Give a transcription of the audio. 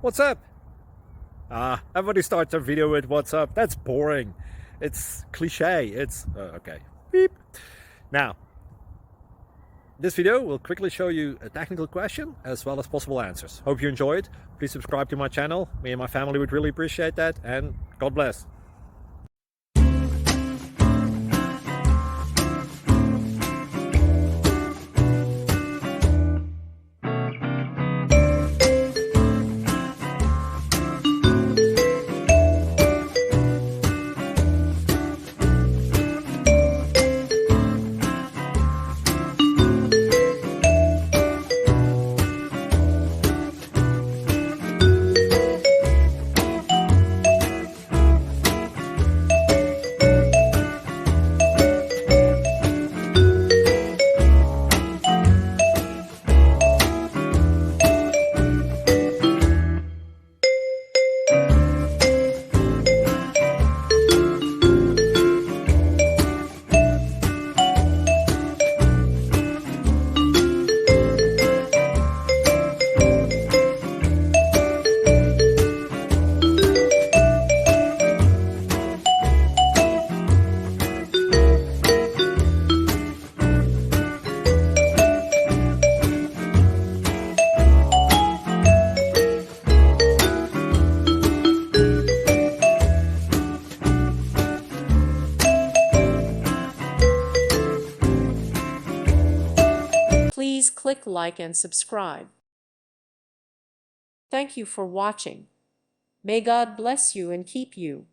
What's up? Everybody starts their video with what's up. That's boring. It's cliche. It's okay. Beep. Now, this video will quickly show you a technical question as well as possible answers. Hope you enjoy it. Please subscribe to my channel. Me and my family would really appreciate that, and God bless. Please click like and subscribe. Thank you for watching. May God bless you and keep you.